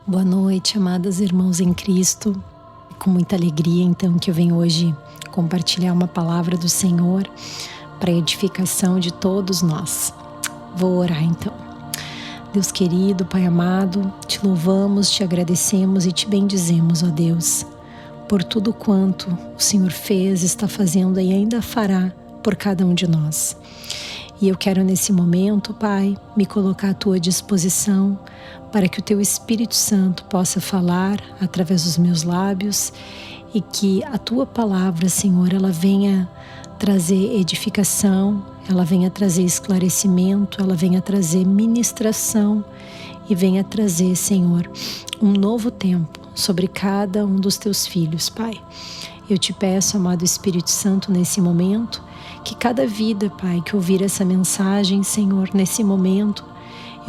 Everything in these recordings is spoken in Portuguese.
Boa noite, amadas irmãos em Cristo. Com muita alegria, então, que eu venho hoje compartilhar uma palavra do Senhor para a edificação de todos nós. Vou orar, então. Deus querido, Pai amado, te louvamos, te agradecemos e te bendizemos, ó Deus, por tudo quanto o Senhor fez, está fazendo e ainda fará por cada um de nós. E eu quero nesse momento, Pai, me colocar à tua disposição para que o teu Espírito Santo possa falar através dos meus lábios e que a tua palavra, Senhor, ela venha trazer edificação, ela venha trazer esclarecimento, ela venha trazer ministração e venha trazer, Senhor, um novo tempo sobre cada um dos teus filhos, Pai. Eu te peço, amado Espírito Santo, nesse momento, que cada vida, Pai, que ouvir essa mensagem, Senhor, nesse momento,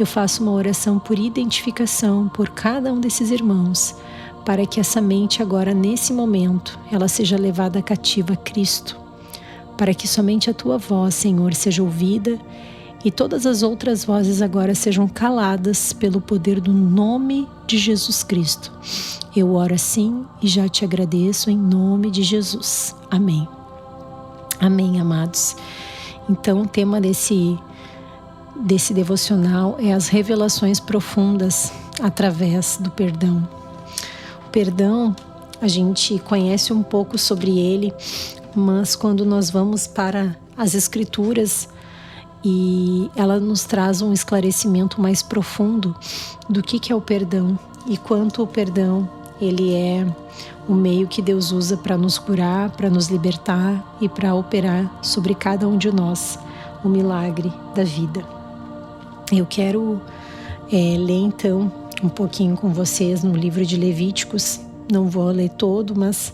eu faço uma oração por identificação por cada um desses irmãos, para que essa mente agora, nesse momento, ela seja levada cativa a Cristo, para que somente a tua voz, Senhor, seja ouvida e todas as outras vozes agora sejam caladas pelo poder do nome de Jesus Cristo. Eu oro assim e já te agradeço em nome de Jesus. Amém. Amém, amados. Então, o tema desse devocional é as revelações profundas através do perdão. O perdão, a gente conhece um pouco sobre ele, mas quando nós vamos para as Escrituras e ela nos traz um esclarecimento mais profundo do que é o perdão e quanto o perdão ele é o meio que Deus usa para nos curar, para nos libertar e para operar sobre cada um de nós o milagre da vida. Eu quero ler então um pouquinho com vocês no livro de Levíticos. Não vou ler todo, mas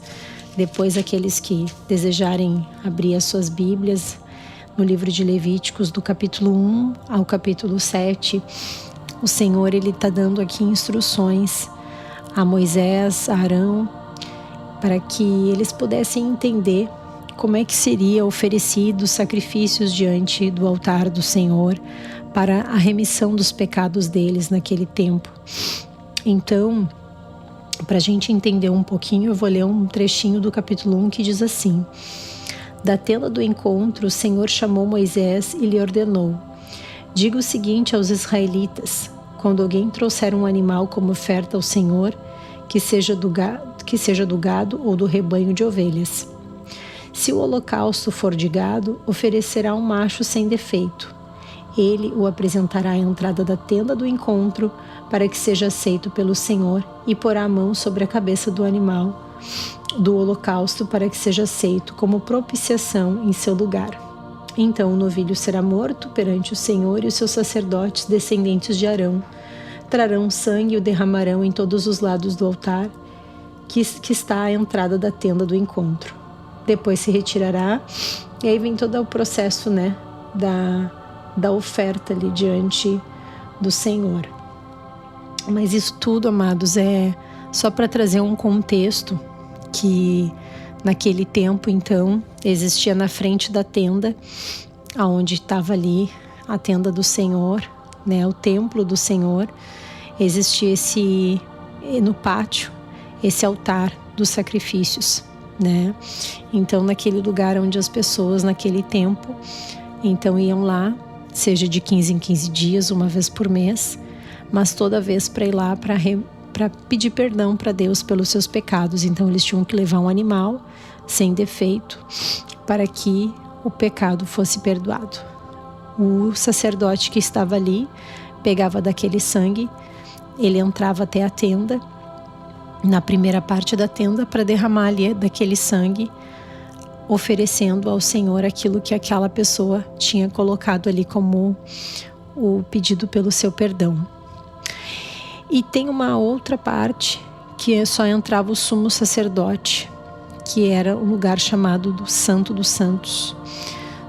depois aqueles que desejarem abrir as suas Bíblias, no livro de Levíticos, do capítulo 1 ao capítulo 7, o Senhor ele está dando aqui instruções a Moisés, a Arão, para que eles pudessem entender como é que seria oferecido sacrifícios diante do altar do Senhor para a remissão dos pecados deles naquele tempo. Então, para a gente entender um pouquinho, eu vou ler um trechinho do capítulo 1 que diz assim: Da tenda do encontro, o Senhor chamou Moisés e lhe ordenou: diga o seguinte aos israelitas: quando alguém trouxer um animal como oferta ao Senhor, que seja do gado ou do rebanho de ovelhas. Se o holocausto for de gado, oferecerá um macho sem defeito. Ele o apresentará à entrada da tenda do encontro para que seja aceito pelo Senhor e porá a mão sobre a cabeça do animal do holocausto para que seja aceito como propiciação em seu lugar. Então o novilho será morto perante o Senhor e os seus sacerdotes descendentes de Arão trarão sangue e o derramarão em todos os lados do altar que está à entrada da tenda do encontro. Depois se retirará e aí vem todo o processo, da oferta ali diante do Senhor. Mas isso tudo, amados, é só para trazer um contexto que naquele tempo, então, existia na frente da tenda, aonde estava ali a tenda do Senhor, o templo do Senhor, existia no pátio, esse altar dos sacrifícios, Então, naquele lugar onde as pessoas, naquele tempo, então iam lá, seja de 15 em 15 dias, uma vez por mês, mas toda vez para ir lá para pedir perdão para Deus pelos seus pecados. Então eles tinham que levar um animal sem defeito para que o pecado fosse perdoado. O sacerdote que estava ali pegava daquele sangue, ele entrava até a tenda, na primeira parte da tenda, para derramar ali daquele sangue, oferecendo ao Senhor aquilo que aquela pessoa tinha colocado ali como o pedido pelo seu perdão. E tem uma outra parte que só entrava o sumo sacerdote, que era um lugar chamado do Santo dos Santos.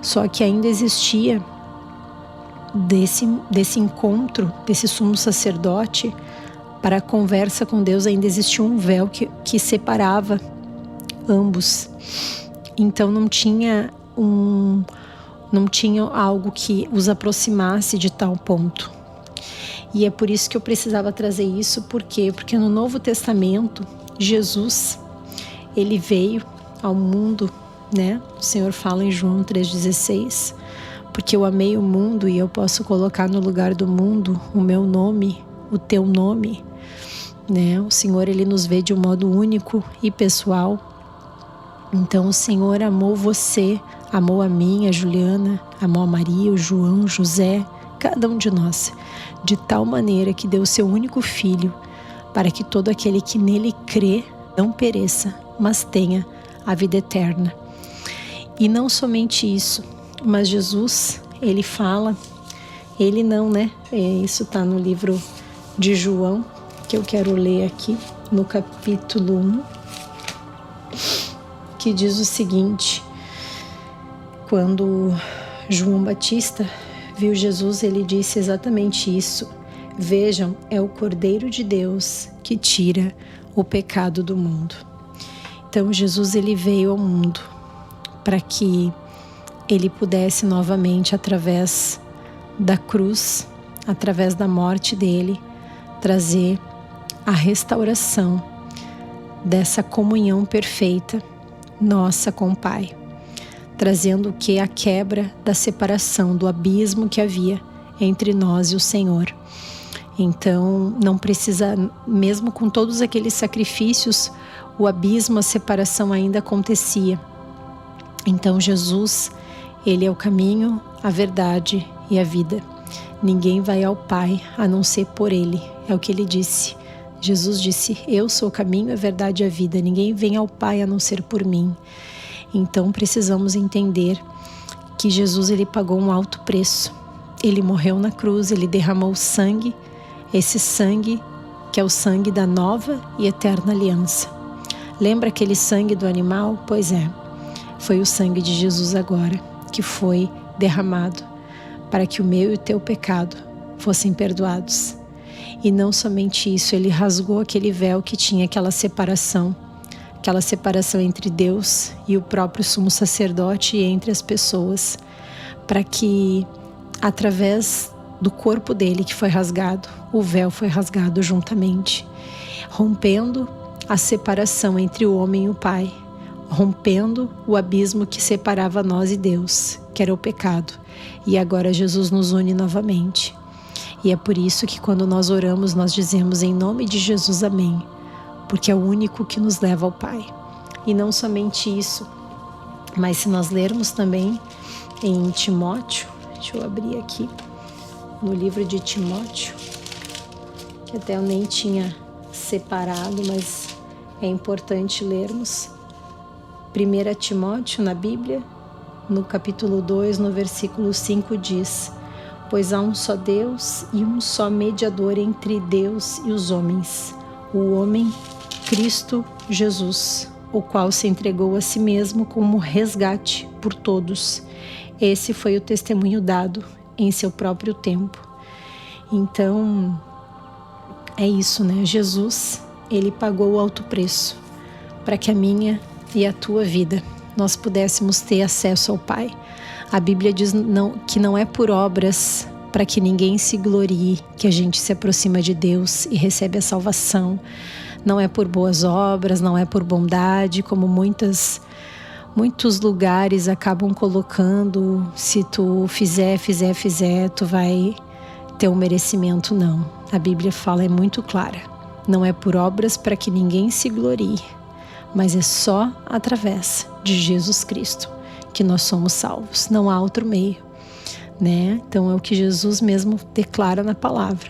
Só que ainda existia desse encontro, desse sumo sacerdote, para a conversa com Deus, ainda existia um véu que separava ambos. Então não tinha algo que os aproximasse de tal ponto. E é por isso que eu precisava trazer isso. Por quê? Porque no Novo Testamento, Jesus, ele veio ao mundo, né? O Senhor fala em João 3,16, porque eu amei o mundo e eu posso colocar no lugar do mundo o meu nome, o teu nome, né? O Senhor, ele nos vê de um modo único e pessoal. Então o Senhor amou você, amou a mim, a Juliana, amou a Maria, o João, o José, cada um de nós, de tal maneira que deu o seu único filho, para que todo aquele que nele crê não pereça, mas tenha a vida eterna. E não somente isso, mas Jesus, ele fala, ele não, né? Isso está no livro de João, que eu quero ler aqui, no capítulo 1, que diz o seguinte: quando João Batista viu Jesus, ele disse exatamente isso: vejam, é o Cordeiro de Deus que tira o pecado do mundo. Então Jesus, ele veio ao mundo para que ele pudesse novamente, através da cruz, através da morte dele, trazer a restauração dessa comunhão perfeita nossa com o Pai, trazendo o que? A quebra da separação, do abismo que havia entre nós e o Senhor. Então não precisa, mesmo com todos aqueles sacrifícios, o abismo, a separação ainda acontecia. Então Jesus, ele é o caminho, a verdade e a vida. Ninguém vai ao Pai a não ser por ele, é o que ele disse. Jesus disse: eu sou o caminho, a verdade e a vida. Ninguém vem ao Pai a não ser por mim. Então precisamos entender que Jesus, ele pagou um alto preço. Ele morreu na cruz, ele derramou sangue, esse sangue que é o sangue da nova e eterna aliança. Lembra aquele sangue do animal? Pois é, foi o sangue de Jesus agora que foi derramado para que o meu e o teu pecado fossem perdoados. E não somente isso, ele rasgou aquele véu que tinha aquela separação entre Deus e o próprio sumo sacerdote e entre as pessoas, para que através do corpo dele que foi rasgado, o véu foi rasgado juntamente, rompendo a separação entre o homem e o Pai, rompendo o abismo que separava nós e Deus, que era o pecado. E agora Jesus nos une novamente. E é por isso que quando nós oramos, nós dizemos em nome de Jesus, amém, porque é o único que nos leva ao Pai. E não somente isso, mas se nós lermos também em Timóteo, deixa eu abrir aqui, no livro de Timóteo, que até eu nem tinha separado, mas é importante lermos. 1 Timóteo na Bíblia, no capítulo 2, no versículo 5 diz: pois há um só Deus e um só mediador entre Deus e os homens, o homem Cristo Jesus, o qual se entregou a si mesmo como resgate por todos. Esse foi o testemunho dado em seu próprio tempo. Então, é isso, né? Jesus, ele pagou o alto preço para que a minha e a tua vida nós pudéssemos ter acesso ao Pai. A Bíblia diz que não é por obras para que ninguém se glorie que a gente se aproxima de Deus e recebe a salvação. Não é por boas obras, não é por bondade, como muitos lugares acabam colocando: se tu fizer, tu vai ter um merecimento. Não. A Bíblia fala, é muito clara. Não é por obras para que ninguém se glorie, mas é só através de Jesus Cristo que nós somos salvos. Não há outro meio, né? Então é o que Jesus mesmo declara na palavra.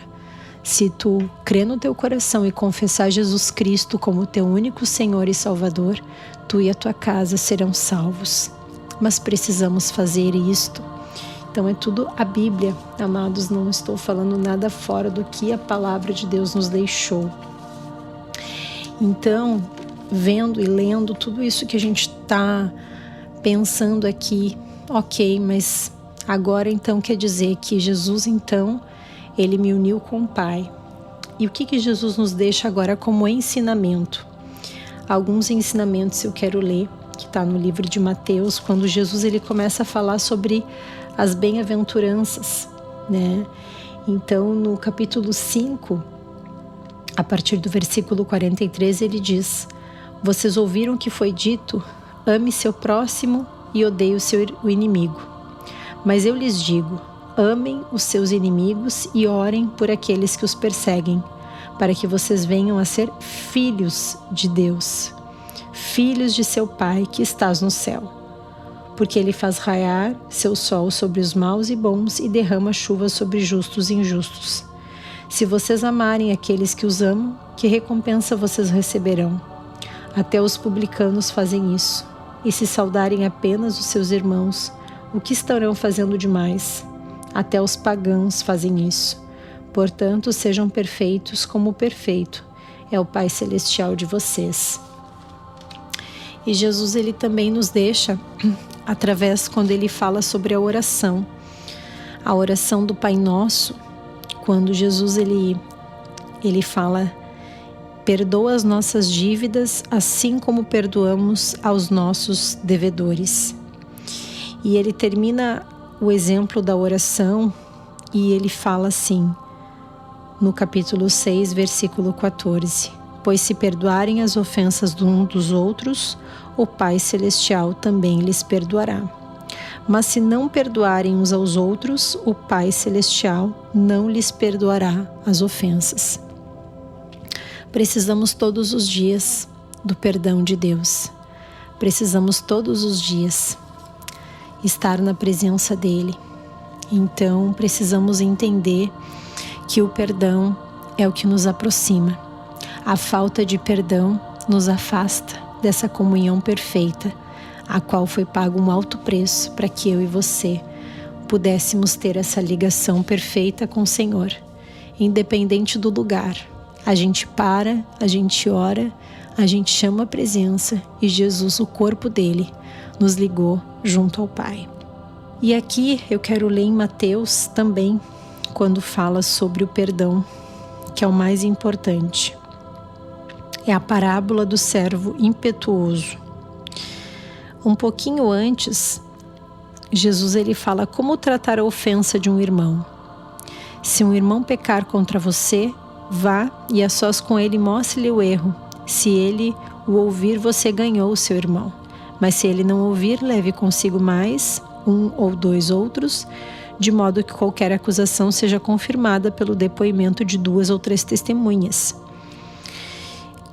Se tu crer no teu coração e confessar Jesus Cristo como teu único Senhor e Salvador, tu e a tua casa serão salvos. Mas precisamos fazer isto. Então é tudo a Bíblia, amados, não estou falando nada fora do que a palavra de Deus nos deixou. Então, vendo e lendo tudo isso que a gente está pensando aqui, ok, mas agora então quer dizer que Jesus, então, ele me uniu com o Pai. E o que Jesus nos deixa agora como ensinamento? Alguns ensinamentos eu quero ler, que está no livro de Mateus, quando Jesus ele começa a falar sobre as bem-aventuranças, né? Então, no capítulo 5, a partir do versículo 43, ele diz: vocês ouviram o que foi dito? Ame seu próximo e odeie o inimigo. Mas eu lhes digo, amem os seus inimigos e orem por aqueles que os perseguem, para que vocês venham a ser filhos de Deus, filhos de seu Pai que estás no céu. Porque ele faz raiar seu sol sobre os maus e bons e derrama chuva sobre justos e injustos. Se vocês amarem aqueles que os amam, que recompensa vocês receberão? Até os publicanos fazem isso. E se saudarem apenas os seus irmãos, o que estarão fazendo demais? Até os pagãos fazem isso. Portanto, sejam perfeitos como perfeito é o Pai Celestial de vocês. E Jesus, ele também nos deixa, através, quando ele fala sobre a oração do Pai Nosso, quando Jesus, ele fala: perdoa as nossas dívidas, assim como perdoamos aos nossos devedores. E ele termina o exemplo da oração e ele fala assim, no capítulo 6, versículo 14: pois se perdoarem as ofensas de um dos outros, o Pai Celestial também lhes perdoará. Mas se não perdoarem uns aos outros, o Pai Celestial não lhes perdoará as ofensas. Precisamos todos os dias do perdão de Deus. Precisamos todos os dias estar na presença dele. Então, precisamos entender que o perdão é o que nos aproxima. A falta de perdão nos afasta dessa comunhão perfeita, a qual foi pago um alto preço para que eu e você pudéssemos ter essa ligação perfeita com o Senhor, independente do lugar. A gente para, a gente ora, a gente chama a presença e Jesus, o corpo dele, nos ligou junto ao Pai. E aqui eu quero ler em Mateus também, quando fala sobre o perdão, que é o mais importante. É a parábola do servo impetuoso. Um pouquinho antes, Jesus, ele fala como tratar a ofensa de um irmão. Se um irmão pecar contra você, vá e a sós com ele mostre-lhe o erro. Se ele o ouvir, você ganhou o seu irmão. Mas se ele não ouvir, leve consigo mais um ou dois outros, de modo que qualquer acusação seja confirmada pelo depoimento de 2 ou 3 testemunhas.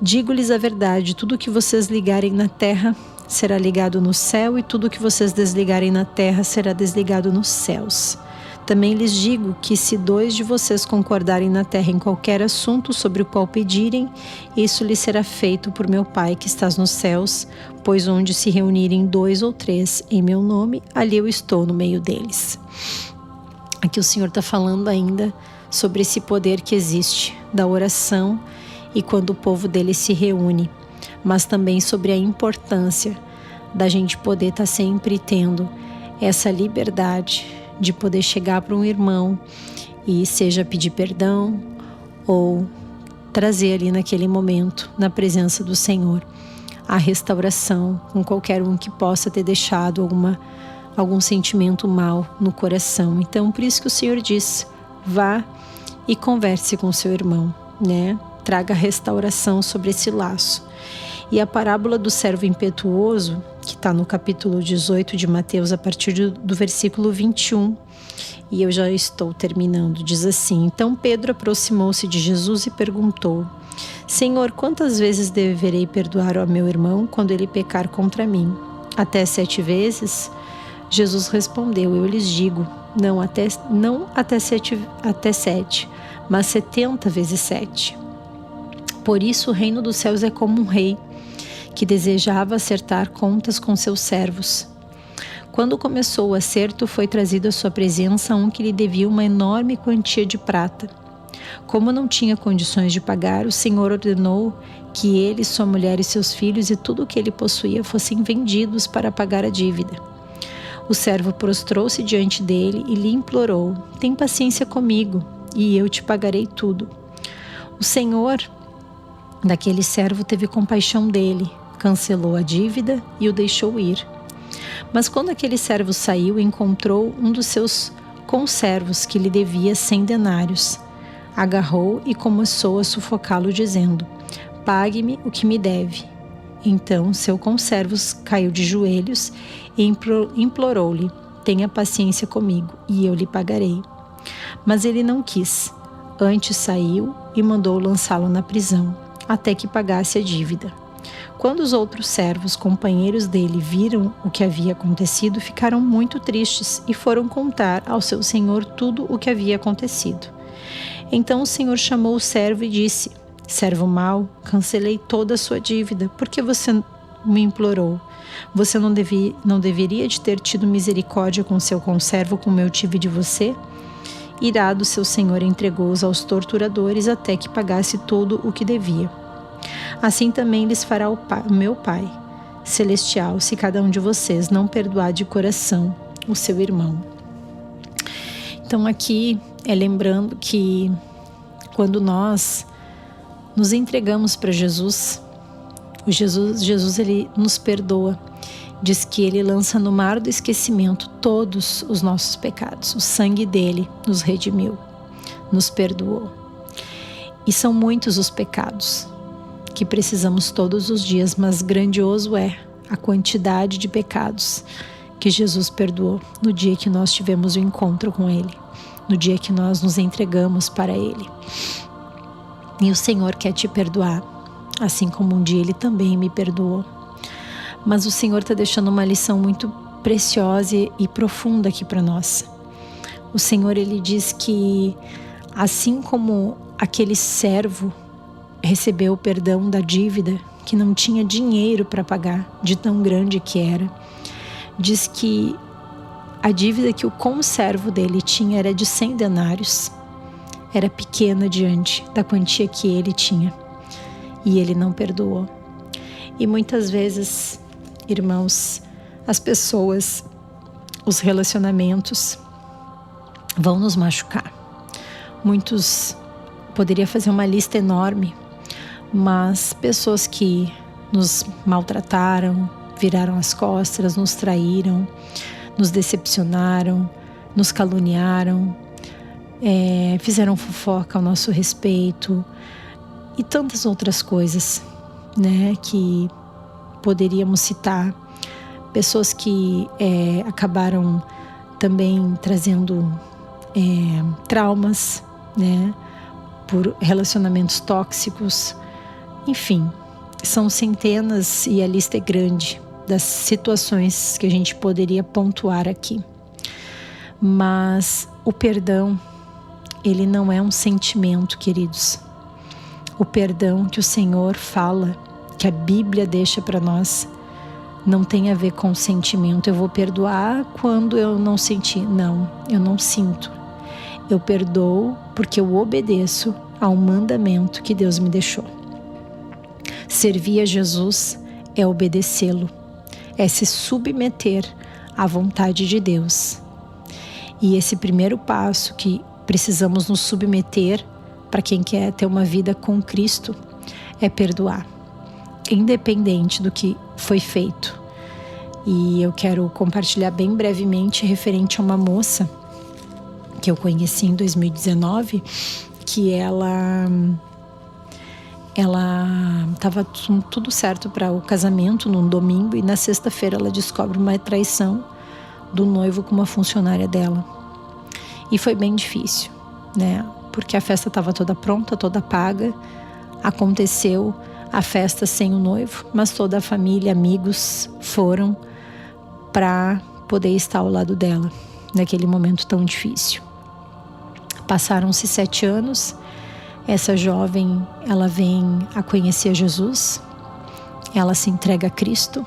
Digo-lhes a verdade, tudo que vocês ligarem na terra será ligado no céu, e tudo que vocês desligarem na terra será desligado nos céus. Também lhes digo que se 2 de vocês concordarem na terra em qualquer assunto sobre o qual pedirem, isso lhes será feito por meu Pai que estás nos céus, pois onde se reunirem 2 ou 3 em meu nome, ali eu estou no meio deles. Aqui o Senhor está falando ainda sobre esse poder que existe da oração e quando o povo dele se reúne, mas também sobre a importância da gente poder estar sempre tendo essa liberdade de poder chegar para um irmão e seja pedir perdão ou trazer ali naquele momento, na presença do Senhor, a restauração com qualquer um que possa ter deixado algum sentimento mal no coração. Então, por isso que o Senhor diz, vá e converse com seu irmão, né? Traga restauração sobre esse laço. E a parábola do servo impetuoso, que está no capítulo 18 de Mateus, a partir do versículo 21, e eu já estou terminando, diz assim: então Pedro aproximou-se de Jesus e perguntou: Senhor, quantas vezes deverei perdoar ao meu irmão quando ele pecar contra mim? Até 7 vezes? Jesus respondeu: eu lhes digo, não até 7, mas 70 vezes 7. Por isso o reino dos céus é como um rei que desejava acertar contas com seus servos. Quando começou o acerto, foi trazido à sua presença um que lhe devia uma enorme quantia de prata. Como não tinha condições de pagar, o Senhor ordenou que ele, sua mulher e seus filhos e tudo o que ele possuía fossem vendidos para pagar a dívida. O servo prostrou-se diante dele e lhe implorou: tem paciência comigo e eu te pagarei tudo. O Senhor daquele servo teve compaixão dele, cancelou a dívida e o deixou ir. Mas quando aquele servo saiu, encontrou um dos seus conservos que lhe devia 100 denários. Agarrou e começou a sufocá-lo, dizendo: pague-me o que me deve. Então seu conservo caiu de joelhos e implorou-lhe: tenha paciência comigo e eu lhe pagarei. Mas ele não quis. Antes saiu e mandou lançá-lo na prisão, até que pagasse a dívida. Quando os outros servos, companheiros dele, viram o que havia acontecido, ficaram muito tristes e foram contar ao seu senhor tudo o que havia acontecido. Então o senhor chamou o servo e disse: servo mau, cancelei toda a sua dívida, porque você me implorou. Você não deveria de ter tido misericórdia com seu conservo como eu tive de você? Irado, seu senhor entregou-os aos torturadores até que pagasse tudo o que devia. Assim também lhes fará o meu Pai celestial, se cada um de vocês não perdoar de coração o seu irmão. Então aqui é lembrando que quando nós nos entregamos para Jesus, Jesus ele nos perdoa. Diz que ele lança no mar do esquecimento todos os nossos pecados. O sangue dele nos redimiu, nos perdoou. E são muitos os pecados que precisamos todos os dias, mas grandioso é a quantidade de pecados que Jesus perdoou no dia que nós tivemos o encontro com ele, no dia que nós nos entregamos para ele. E o Senhor quer te perdoar, assim como um dia ele também me perdoou. Mas o Senhor está deixando uma lição muito preciosa e profunda aqui para nós. O Senhor, ele diz que assim como aquele servo recebeu o perdão da dívida, que não tinha dinheiro para pagar, de tão grande que era, diz que a dívida que o conservo dele tinha era de 100 denários. Era pequena diante da quantia que ele tinha. E ele não perdoou. E muitas vezes, irmãos, as pessoas, os relacionamentos vão nos machucar. Muitos, poderia fazer uma lista enorme, mas pessoas que nos maltrataram, viraram as costas, nos traíram, nos decepcionaram, nos caluniaram, fizeram fofoca ao nosso respeito e tantas outras coisas, né, que poderíamos citar. Pessoas que acabaram também trazendo traumas, né, por relacionamentos tóxicos. Enfim, são centenas e a lista é grande das situações que a gente poderia pontuar aqui. Mas o perdão, ele não é um sentimento, queridos. O perdão que o Senhor fala, que a Bíblia deixa para nós, não tem a ver com sentimento. Eu vou perdoar quando eu não senti. Não, eu não sinto. Eu perdoo porque eu obedeço ao mandamento que Deus me deixou. Servir a Jesus é obedecê-lo, é se submeter à vontade de Deus. E esse primeiro passo que precisamos nos submeter para quem quer ter uma vida com Cristo é perdoar, independente do que foi feito. E eu quero compartilhar bem brevemente referente a uma moça que eu conheci em 2019, que ela estava tudo certo para o casamento num domingo, e na sexta-feira ela descobre uma traição do noivo com uma funcionária dela. E foi bem difícil, né? Porque a festa estava toda pronta, toda paga. Aconteceu a festa sem o noivo, mas toda a família, amigos foram para poder estar ao lado dela naquele momento tão difícil. Passaram-se 7 anos. Essa jovem, ela vem a conhecer Jesus, ela se entrega a Cristo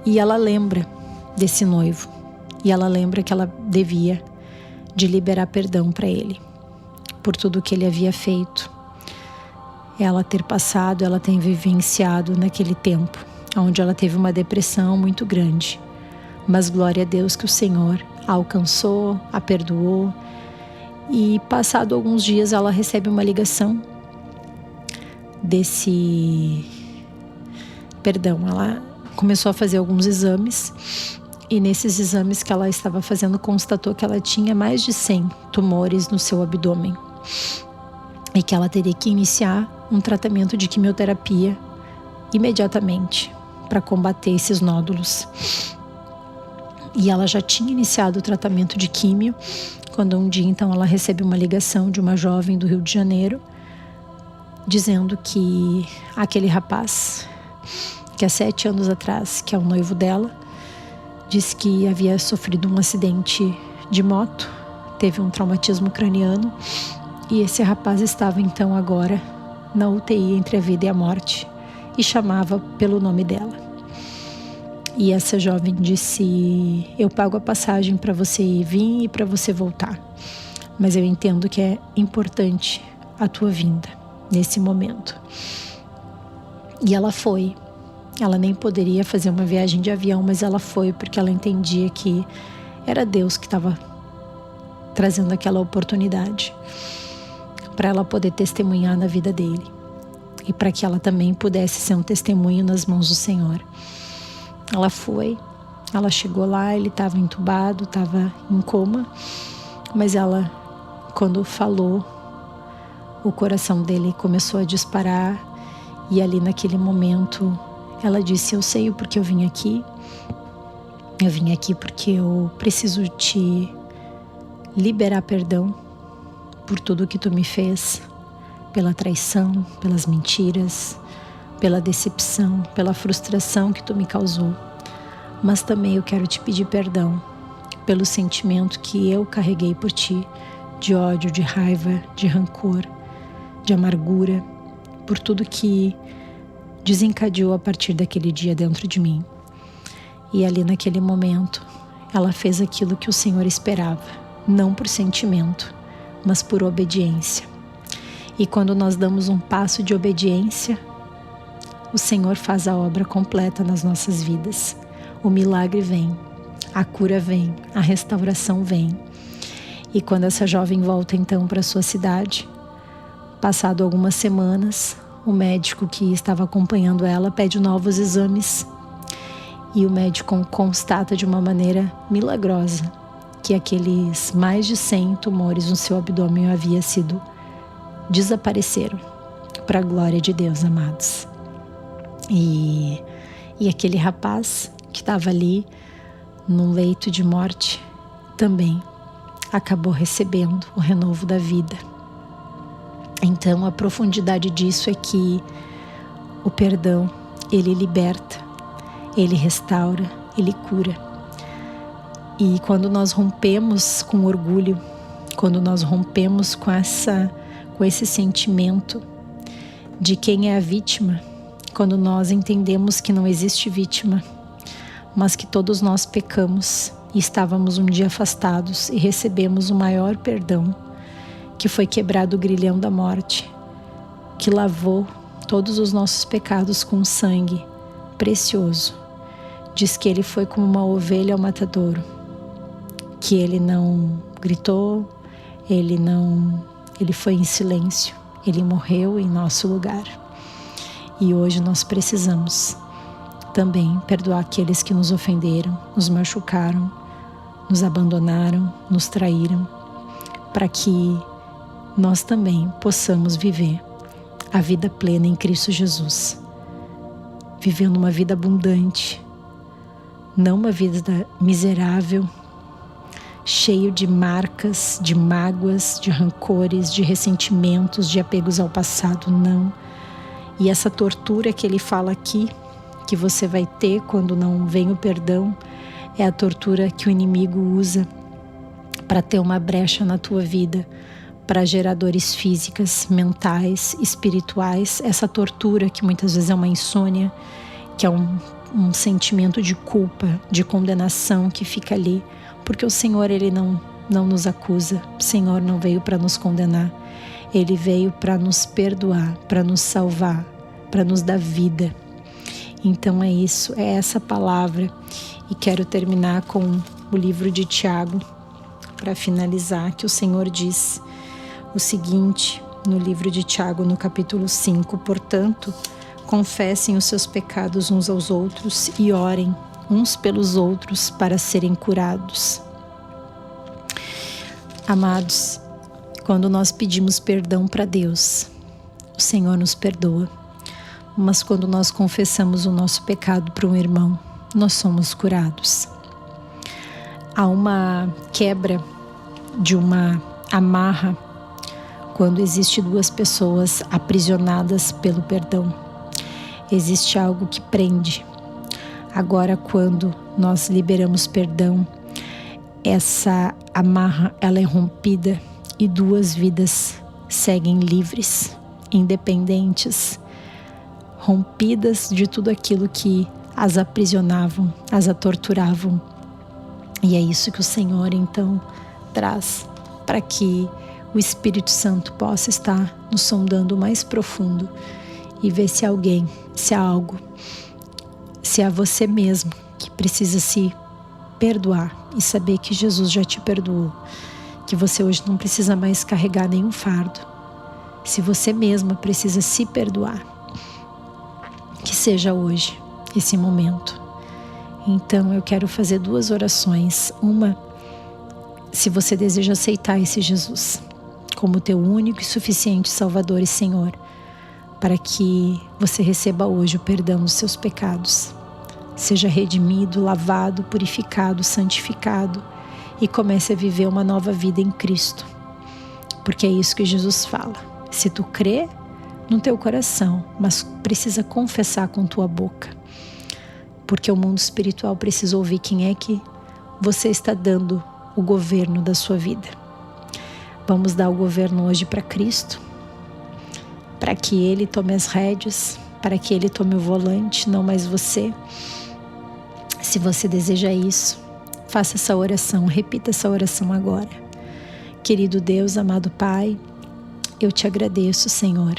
e ela lembra desse noivo, e ela lembra que ela devia de liberar perdão para ele por tudo que ele havia feito, ela ter passado, ela ter vivenciado naquele tempo, onde ela teve uma depressão muito grande, mas glória a Deus que o Senhor a alcançou, a perdoou. E passado alguns dias ela recebe uma ligação ela começou a fazer alguns exames E nesses exames que ela estava fazendo, constatou que ela tinha mais de 100 tumores no seu abdômen e que ela teria que iniciar um tratamento de quimioterapia imediatamente para combater esses nódulos. E ela já tinha iniciado o tratamento de químio quando um dia então ela recebe uma ligação de uma jovem do Rio de Janeiro dizendo que aquele rapaz que há 7 anos atrás, que é o noivo dela, disse que havia sofrido um acidente de moto, teve um traumatismo craniano e esse rapaz estava então agora na UTI entre a vida e a morte e chamava pelo nome dela. E essa jovem disse: eu pago a passagem para você vir e para você voltar, mas eu entendo que é importante a tua vinda nesse momento. E ela foi. Ela nem poderia fazer uma viagem de avião, mas ela foi porque ela entendia que era Deus que estava trazendo aquela oportunidade para ela poder testemunhar na vida dele e para que ela também pudesse ser um testemunho nas mãos do Senhor. Ela foi, ela chegou lá, ele estava entubado, estava em coma, mas ela, quando falou, o coração dele começou a disparar e ali naquele momento ela disse: eu sei o porquê eu vim aqui porque eu preciso te liberar perdão por tudo que tu me fez, pela traição, pelas mentiras, pela decepção, pela frustração que tu me causou. Mas também eu quero te pedir perdão pelo sentimento que eu carreguei por ti, de ódio, de raiva, de rancor, de amargura, por tudo que desencadeou a partir daquele dia dentro de mim. E ali naquele momento, ela fez aquilo que o Senhor esperava, não por sentimento, mas por obediência. E quando nós damos um passo de obediência, o Senhor faz a obra completa nas nossas vidas. O milagre vem, a cura vem, a restauração vem. E quando essa jovem volta então para sua cidade, passado algumas semanas, o médico que estava acompanhando ela pede novos exames e o médico constata de uma maneira milagrosa que aqueles mais de 100 tumores no seu abdômen desapareceram, para a glória de Deus, amados. E aquele rapaz que estava ali num leito de morte também acabou recebendo o renovo da vida. Então a profundidade disso é que o perdão, ele liberta, ele restaura, ele cura. E quando nós rompemos com orgulho, quando nós rompemos com esse sentimento de quem é a vítima, quando nós entendemos que não existe vítima, mas que todos nós pecamos e estávamos um dia afastados e recebemos o maior perdão, que foi quebrado o grilhão da morte, que lavou todos os nossos pecados com sangue precioso. Diz que ele foi como uma ovelha ao matadouro, que ele não gritou, ele foi em silêncio, ele morreu em nosso lugar. E hoje nós precisamos também perdoar aqueles que nos ofenderam, nos machucaram, nos abandonaram, nos traíram, para que nós também possamos viver a vida plena em Cristo Jesus, vivendo uma vida abundante, não uma vida miserável, cheio de marcas, de mágoas, de rancores, de ressentimentos, de apegos ao passado, não. E essa tortura que ele fala aqui, que você vai ter quando não vem o perdão, é a tortura que o inimigo usa para ter uma brecha na tua vida, para gerar dores físicas, mentais, espirituais. Essa tortura que muitas vezes é uma insônia, que é um sentimento de culpa, de condenação que fica ali, porque o Senhor, ele não nos acusa, o Senhor não veio para nos condenar, ele veio para nos perdoar, para nos salvar, para nos dar vida. Então é isso, é essa palavra. E quero terminar com o livro de Tiago, para finalizar, que o Senhor diz o seguinte, no livro de Tiago, no capítulo 5, portanto, confessem os seus pecados uns aos outros e orem uns pelos outros para serem curados. Amados, quando nós pedimos perdão para Deus, o Senhor nos perdoa. Mas quando nós confessamos o nosso pecado para um irmão, nós somos curados. Há uma quebra de uma amarra quando existe duas pessoas aprisionadas pelo perdão. Existe algo que prende. Agora, quando nós liberamos perdão, essa amarra ela é rompida e duas vidas seguem livres, independentes, rompidas de tudo aquilo que as aprisionavam, as torturavam. E é isso que o Senhor então traz para que o Espírito Santo possa estar nos sondando mais profundo e ver se alguém, se há algo, se é você mesmo que precisa se perdoar e saber que Jesus já te perdoou, que você hoje não precisa mais carregar nenhum fardo. Se você mesma precisa se perdoar, que seja hoje esse momento. Então eu quero fazer duas orações. Uma, se você deseja aceitar esse Jesus como teu único e suficiente Salvador e Senhor, para que você receba hoje o perdão dos seus pecados, seja redimido, lavado, purificado, santificado e comece a viver uma nova vida em Cristo. Porque é isso que Jesus fala. Se tu crê no teu coração, mas precisa confessar com tua boca. Porque o mundo espiritual precisa ouvir quem é que você está dando o governo da sua vida. Vamos dar o governo hoje para Cristo, para que Ele tome as rédeas, para que Ele tome o volante, não mais você. Se você deseja isso, faça essa oração, repita essa oração agora. Querido Deus, amado Pai, eu te agradeço, Senhor,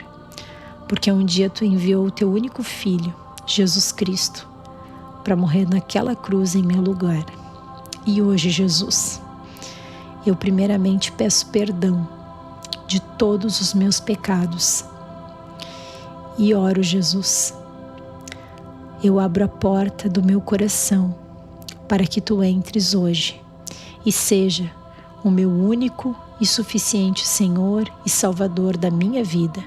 porque um dia Tu enviou o Teu único Filho, Jesus Cristo, para morrer naquela cruz em meu lugar. E hoje, Jesus, eu primeiramente peço perdão de todos os meus pecados. E oro, Jesus, eu abro a porta do meu coração para que Tu entres hoje e seja o meu único e suficiente Senhor e Salvador da minha vida.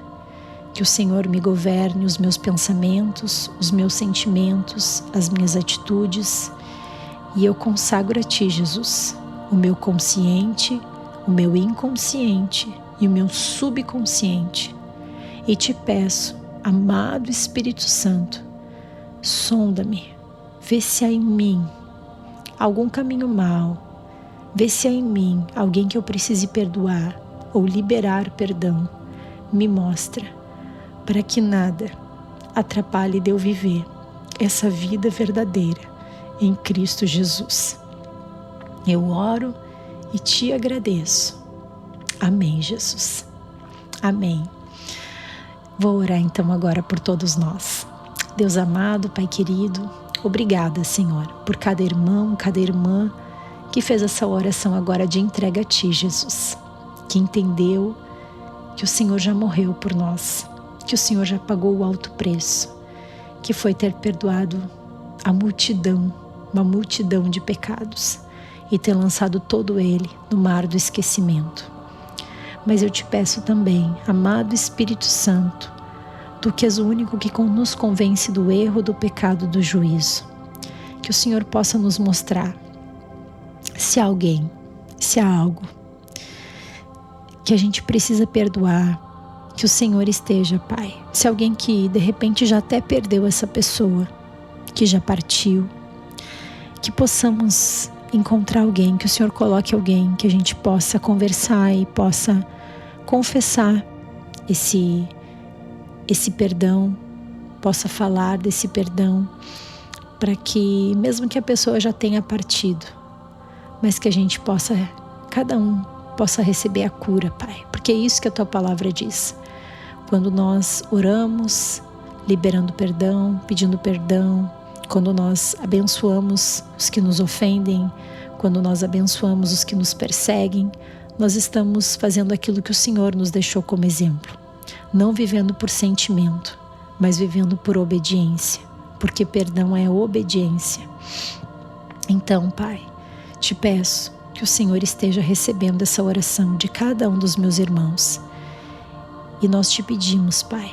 Que o Senhor me governe os meus pensamentos, os meus sentimentos, as minhas atitudes. E eu consagro a Ti, Jesus, o meu consciente, o meu inconsciente e o meu subconsciente. E te peço, amado Espírito Santo, sonda-me, vê se há em mim algum caminho mau, vê se há em mim alguém que eu precise perdoar ou liberar perdão. Me mostra, para que nada atrapalhe de eu viver essa vida verdadeira em Cristo Jesus. Eu oro e te agradeço. Amém, Jesus. Amém. Vou orar então agora por todos nós. Deus amado, Pai querido, obrigada, Senhor, por cada irmão, cada irmã que fez essa oração agora de entrega a Ti, Jesus, que entendeu que o Senhor já morreu por nós, que o Senhor já pagou o alto preço, que foi ter perdoado a multidão, uma multidão de pecados e ter lançado todo ele no mar do esquecimento. Mas eu te peço também, amado Espírito Santo, Tu que és o único que nos convence do erro, do pecado, do juízo, que o Senhor possa nos mostrar se há alguém, se há algo que a gente precisa perdoar, que o Senhor esteja, Pai. Se alguém que de repente já até perdeu essa pessoa, que já partiu, que possamos encontrar alguém, que o Senhor coloque alguém, que a gente possa conversar e possa confessar esse perdão, possa falar desse perdão, para que mesmo que a pessoa já tenha partido, mas que a gente possa, cada um possa receber a cura, Pai, porque é isso que a Tua palavra diz. Quando nós oramos, liberando perdão, pedindo perdão, quando nós abençoamos os que nos ofendem, quando nós abençoamos os que nos perseguem, nós estamos fazendo aquilo que o Senhor nos deixou como exemplo. Não vivendo por sentimento, mas vivendo por obediência, porque perdão é obediência. Então, Pai, te peço que o Senhor esteja recebendo essa oração de cada um dos meus irmãos. E nós te pedimos, Pai,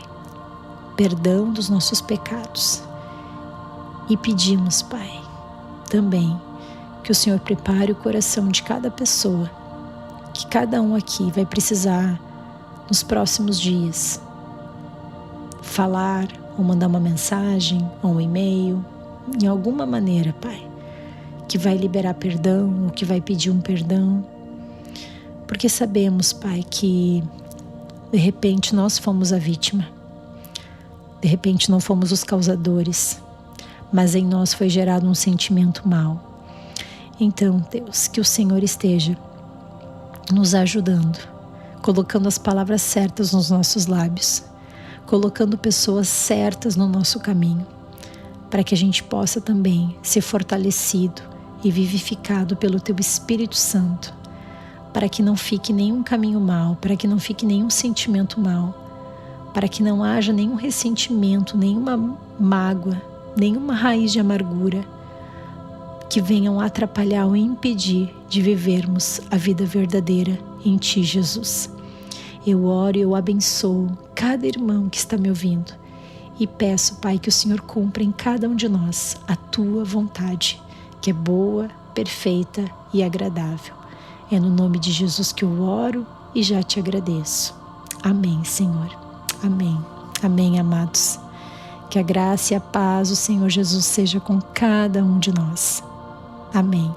perdão dos nossos pecados. E pedimos, Pai, também que o Senhor prepare o coração de cada pessoa, que cada um aqui vai precisar, nos próximos dias, falar ou mandar uma mensagem ou um e-mail, em alguma maneira, Pai, que vai liberar perdão ou que vai pedir um perdão. Porque sabemos, Pai, que de repente nós fomos a vítima, de repente não fomos os causadores, mas em nós foi gerado um sentimento mau. Então, Deus, que o Senhor esteja nos ajudando, colocando as palavras certas nos nossos lábios, colocando pessoas certas no nosso caminho, para que a gente possa também ser fortalecido e vivificado pelo Teu Espírito Santo, para que não fique nenhum caminho mau, para que não fique nenhum sentimento mau, para que não haja nenhum ressentimento, nenhuma mágoa, nenhuma raiz de amargura que venham atrapalhar ou impedir de vivermos a vida verdadeira em Ti, Jesus. Eu oro e eu abençoo cada irmão que está me ouvindo e peço, Pai, que o Senhor cumpra em cada um de nós a Tua vontade, que é boa, perfeita e agradável. É no nome de Jesus que eu oro e já te agradeço. Amém, Senhor. Amém. Amém, amados. Que a graça e a paz do Senhor Jesus seja com cada um de nós. Amém.